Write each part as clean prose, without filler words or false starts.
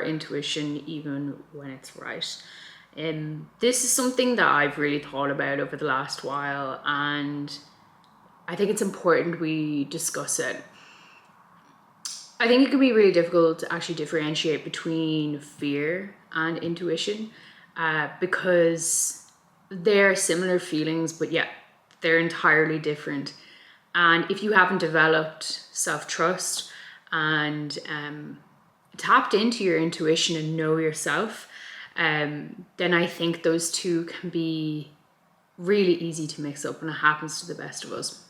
intuition even when it's right. This is something that I've really thought about over the last while, and I think it's important we discuss it. I think it can be really difficult to actually differentiate between fear and intuition, because they're similar feelings, but yet they're entirely different. And if you haven't developed self-trust and tapped into your intuition and know yourself, then I think those two can be really easy to mix up, and it happens to the best of us.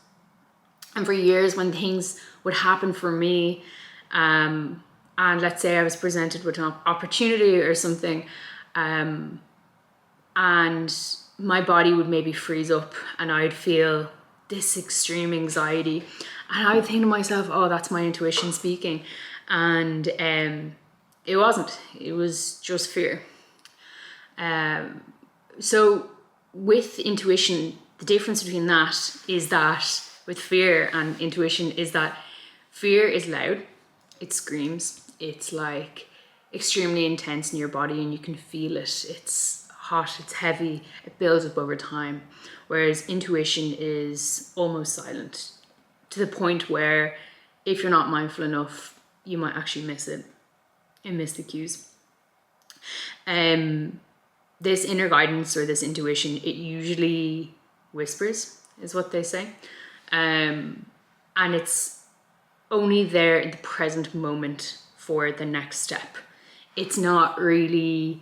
And for years, when things would happen for me, and let's say I was presented with an opportunity or something, and my body would maybe freeze up and I'd feel this extreme anxiety, and I would think to myself, oh, that's my intuition speaking. And it wasn't, it was just fear. So with intuition, the difference between that is that with fear and intuition is that fear is loud, it screams, it's like extremely intense in your body and you can feel it. It's hot, it's heavy, it builds up over time. Whereas intuition is almost silent, to the point where if you're not mindful enough, you might actually miss it and miss the cues. This inner guidance or this intuition, it usually whispers, is what they say. And it's only there in the present moment for the next step. It's not really,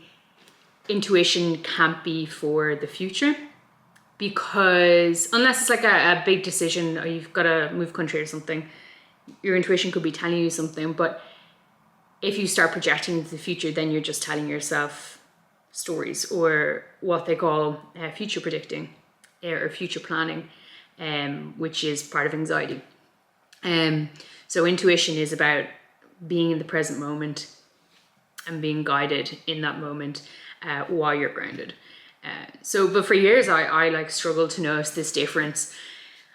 intuition can't be for the future, because unless it's like a big decision, or you've got to move country or something, your intuition could be telling you something. But if you start projecting into the future, then you're just telling yourself stories, or what they call future predicting or future planning, which is part of anxiety. So intuition is about being in the present moment and being guided in that moment while you're grounded. But for years I like struggled to notice this difference.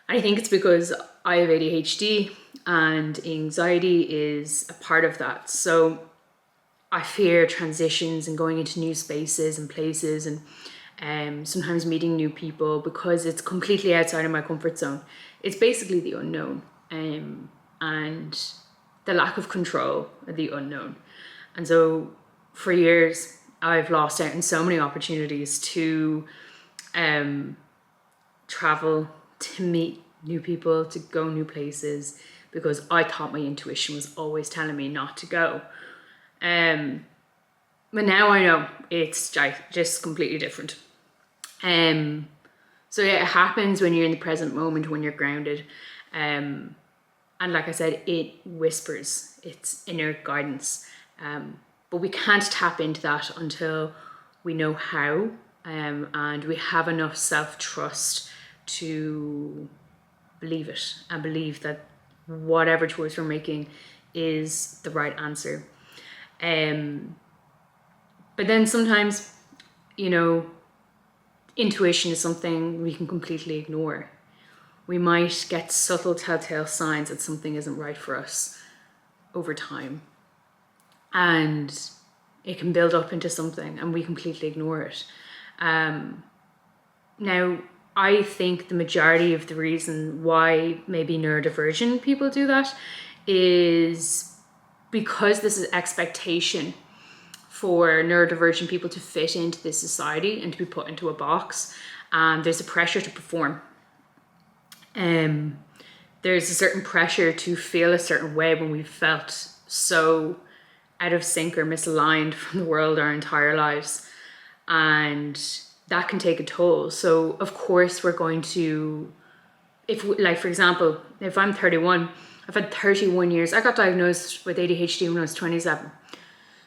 I think it's because I have ADHD and anxiety is a part of that. So I fear transitions and going into new spaces and places, and sometimes meeting new people, because it's completely outside of my comfort zone. It's basically the unknown, and the lack of control of the unknown. And so for years, I've lost out on so many opportunities to travel, to meet new people, to go new places, because I thought my intuition was always telling me not to go. But now I know it's just completely different. So yeah, it happens when you're in the present moment, when you're grounded. And like I said, it whispers, it's inner guidance. But we can't tap into that until we know how, and we have enough self-trust to believe it, and believe that whatever choice we're making is the right answer. But then sometimes, intuition is something we can completely ignore. We might get subtle telltale signs that something isn't right for us over time, and it can build up into something and we completely ignore it. Now, I think the majority of the reason why maybe neurodivergent people do that is because this is expectation for neurodivergent people to fit into this society and to be put into a box. And there's a pressure to perform. There's a certain pressure to feel a certain way when we've felt so out of sync or misaligned from the world our entire lives. And that can take a toll. So of course we're going to, for example, if I'm 31, I've had 31 years. I got diagnosed with ADHD when I was 27.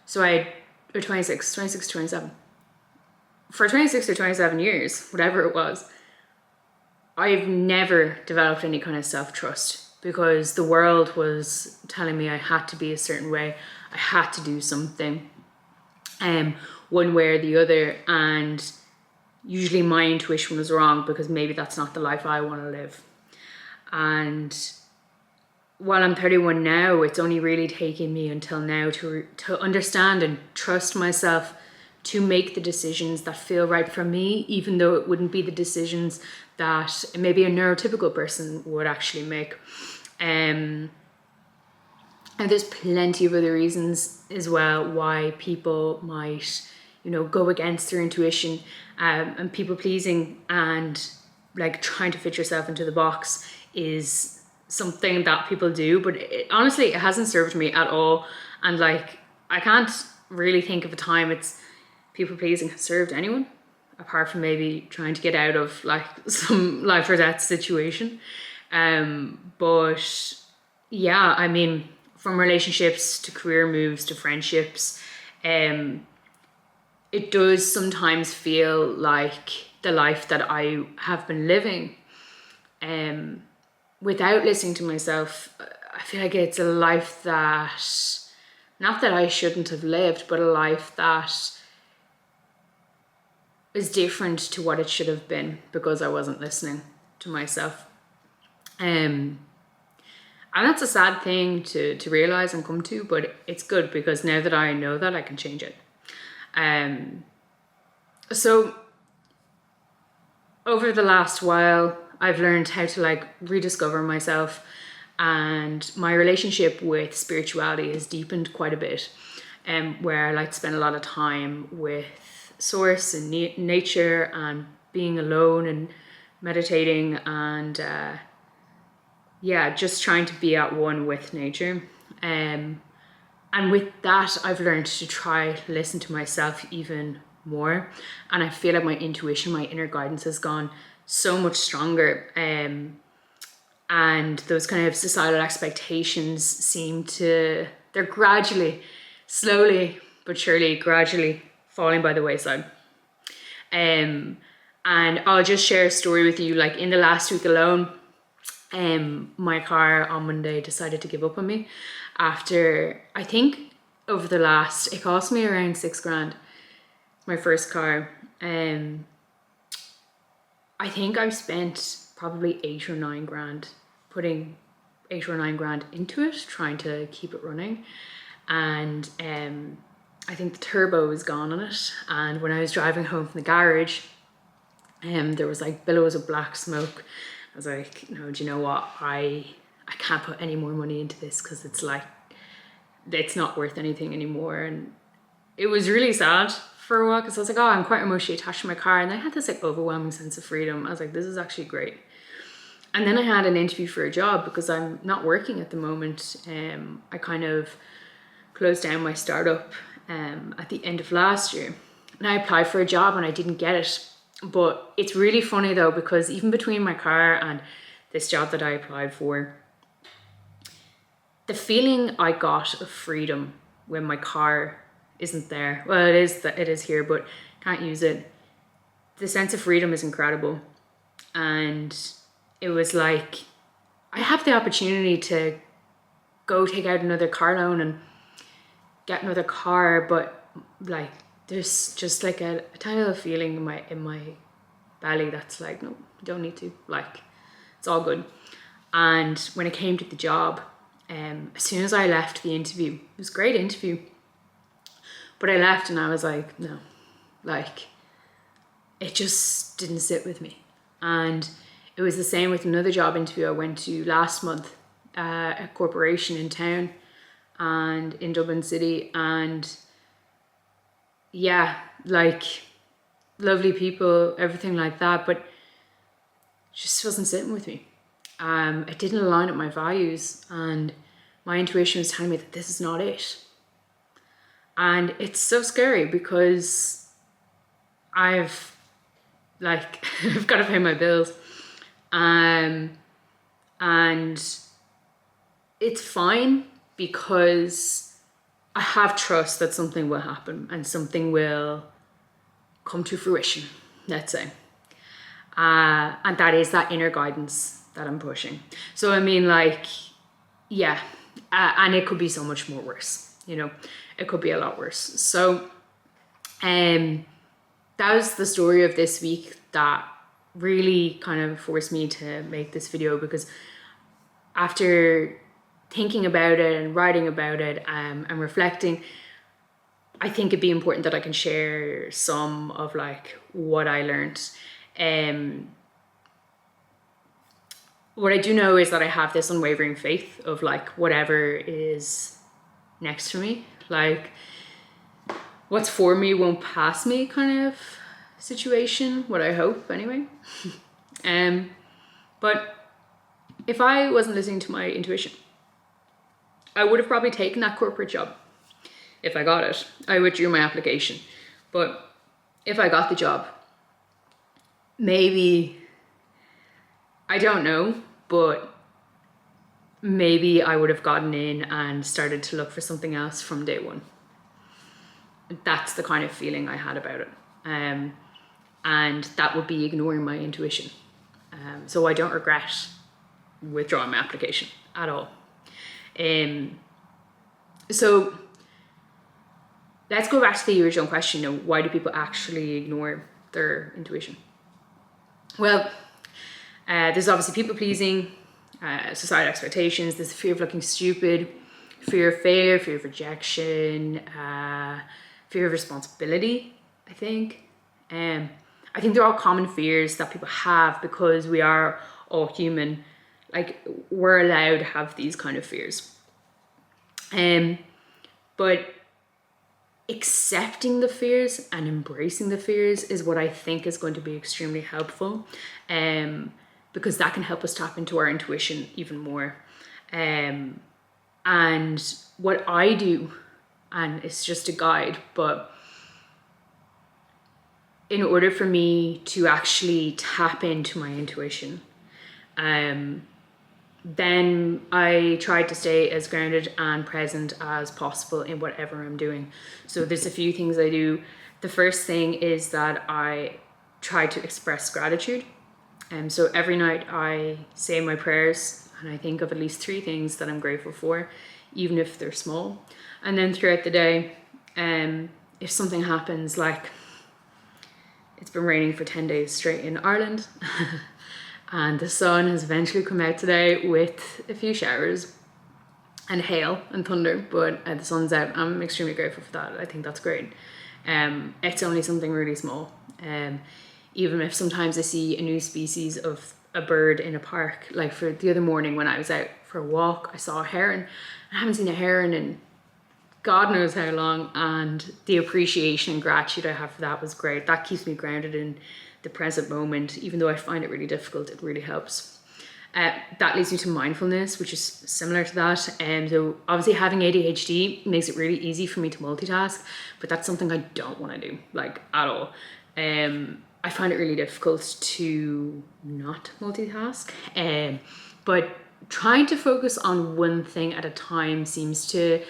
So or 26, 27. For 26 or 27 years, whatever it was, I've never developed any kind of self-trust, because the world was telling me I had to be a certain way. I had to do something, one way or the other. And usually my intuition was wrong, because maybe that's not the life I want to live. And while I'm 31 now, it's only really taken me until now to understand and trust myself to make the decisions that feel right for me, even though it wouldn't be the decisions that maybe a neurotypical person would actually make. And there's plenty of other reasons as well why people might, go against their intuition, and people pleasing and like trying to fit yourself into the box is something that people do, but honestly, it hasn't served me at all. And like, I can't really think of a time it's people pleasing has served anyone, apart from maybe trying to get out of like some life or death situation. But yeah, I mean, from relationships to career moves to friendships, it does sometimes feel like the life that I have been living, without listening to myself, I feel like it's a life that, not that I shouldn't have lived, but a life that is different to what it should have been because I wasn't listening to myself. And that's a sad thing to realize and come to, but it's good because now that I know that, I can change it. So over the last while, I've learned how to like rediscover myself, and my relationship with spirituality has deepened quite a bit, where I like to spend a lot of time with source and nature and being alone and meditating and just trying to be at one with nature. And with that, I've learned to try to listen to myself even more, and I feel like my intuition, my inner guidance has gone so much stronger, and those kind of societal expectations they're gradually, slowly but surely, gradually falling by the wayside. And I'll just share a story with you. Like in the last week alone, my car on Monday decided to give up on me after, I think it cost me around $6,000, my first car. I think I've spent probably 8 or 9 grand, putting 8 or 9 grand into it, trying to keep it running. And I think the turbo was gone on it. And when I was driving home from the garage, there was like billows of black smoke. I was like, no, do you know what? I can't put any more money into this because it's like, it's not worth anything anymore. And it was really sad for a while because I was like, oh, I'm quite emotionally attached to my car. And I had this like overwhelming sense of freedom. I was like, this is actually great. And then I had an interview for a job because I'm not working at the moment. I kind of closed down my startup at the end of last year. And I applied for a job and I didn't get it. But it's really funny though, because even between my car and this job that I applied for, the feeling I got of freedom when my car isn't there, well, it is here, but can't use it. The sense of freedom is incredible. And it was like, I have the opportunity to go take out another car loan and get another car, but like, there's just like a tiny little feeling in my belly that's like, no, you don't need to, like, it's all good. And when it came to the job, as soon as I left the interview, it was a great interview, but I left and I was like, no, like, it just didn't sit with me. And it was the same with another job interview I went to last month, a corporation in town and in Dublin City, and yeah, like, lovely people, everything like that, but it just wasn't sitting with me. It didn't align with my values, and my intuition was telling me that this is not it. And it's so scary because I've got to pay my bills, and it's fine because I have trust that something will happen and something will come to fruition, let's say. And that is that inner guidance that I'm pushing. So, I mean, like, yeah, and it could be so much more worse, it could be a lot worse. So, that was the story of this week that really kind of forced me to make this video, because after thinking about it and writing about it and reflecting, I think it'd be important that I can share some of like what I learned. What I do know is that I have this unwavering faith of like whatever is next to me, like what's for me won't pass me kind of situation, what I hope anyway. But if I wasn't listening to my intuition, I would have probably taken that corporate job. If I got it, I withdrew my application. But if I got the job, maybe, I don't know, but maybe I would have gotten in and started to look for something else from day one. That's the kind of feeling I had about it. And that would be ignoring my intuition. So I don't regret withdrawing my application at all. So let's go back to the original question, why do people actually ignore their intuition? Well, there's obviously people pleasing, societal expectations, there's the fear of looking stupid, fear of failure, fear of rejection, fear of responsibility, I think. I think they're all common fears that people have because we are all human. Like, we're allowed to have these kind of fears. But accepting the fears and embracing the fears is what I think is going to be extremely helpful, because that can help us tap into our intuition even more. And what I do, and it's just a guide, but in order for me to actually tap into my intuition, then I try to stay as grounded and present as possible in whatever I'm doing. So there's a few things I do. The first thing is that I try to express gratitude. So every night I say my prayers and I think of at least 3 things that I'm grateful for, even if they're small. And then throughout the day, if something happens, like it's been raining for 10 days straight in Ireland, and the sun has eventually come out today with a few showers and hail and thunder, but the sun's out. I'm extremely grateful for that. I think that's great. It's only something really small. Even if sometimes I see a new species of a bird in a park, like for the other morning when I was out for a walk, I saw a heron. I haven't seen a heron in God knows how long, and the appreciation and gratitude I have for that was great. That keeps me grounded in the present moment. Even though I find it really difficult, it really helps. That leads me to mindfulness, which is similar to that. So obviously having ADHD makes it really easy for me to multitask, but that's something I don't want to do, like at all. I find it really difficult to not multitask, but trying to focus on one thing at a time seems to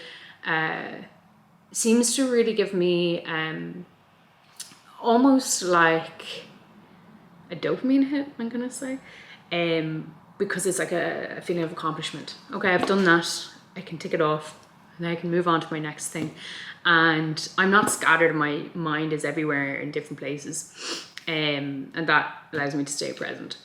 really give me almost like a dopamine hit, I'm gonna say, because it's like a feeling of accomplishment. Okay, I've done that, I can tick it off, and I can move on to my next thing. And I'm not scattered, my mind is everywhere in different places, and that allows me to stay present.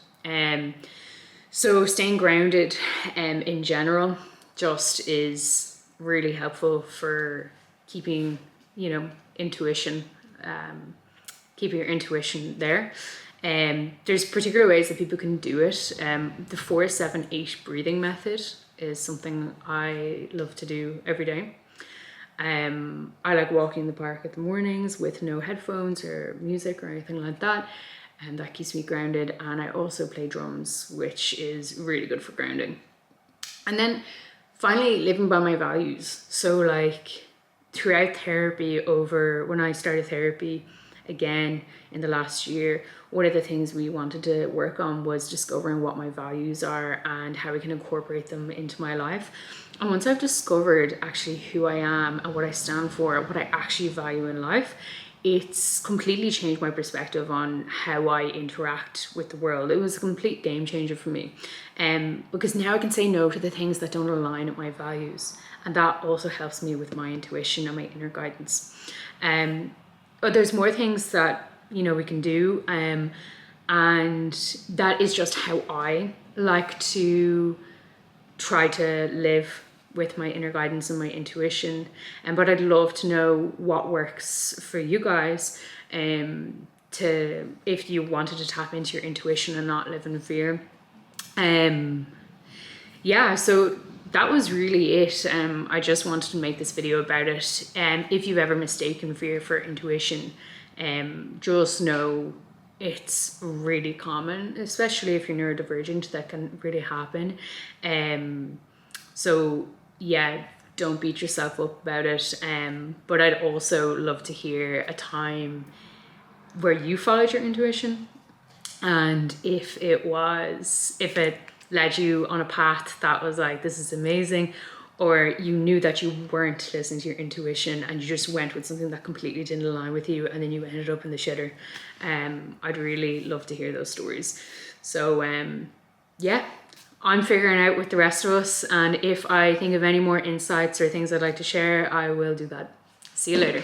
So staying grounded in general just is really helpful for keeping, intuition, keeping your intuition there. There's particular ways that people can do it. The 4-7-8 breathing method is something I love to do every day. I like walking in the park at the mornings with no headphones or music or anything like that, and that keeps me grounded. And I also play drums, which is really good for grounding. And then finally, living by my values. So like throughout therapy, when I started therapy again in the last year, one of the things we wanted to work on was discovering what my values are and how we can incorporate them into my life. And once I've discovered actually who I am and what I stand for, what I actually value in life, it's completely changed my perspective on how I interact with the world. It was a complete game changer for me, because now I can say no to the things that don't align with my values, and that also helps me with my intuition and my inner guidance. But there's more things that we can do, and that is just how I like to try to live with my inner guidance and my intuition. But I'd love to know what works for you guys, to, if you wanted to tap into your intuition and not live in fear. Yeah, so that was really it. I just wanted to make this video about it. If you've ever mistaken fear for intuition, just know it's really common, especially if you're neurodivergent, that can really happen. So yeah, don't beat yourself up about it. But I'd also love to hear a time where you followed your intuition, and if it led you on a path that was like, this is amazing, or you knew that you weren't listening to your intuition and you just went with something that completely didn't align with you, and then you ended up in the shitter. I'd really love to hear those stories. So yeah, I'm figuring out with the rest of us, and if I think of any more insights or things I'd like to share, I will do that. See you later.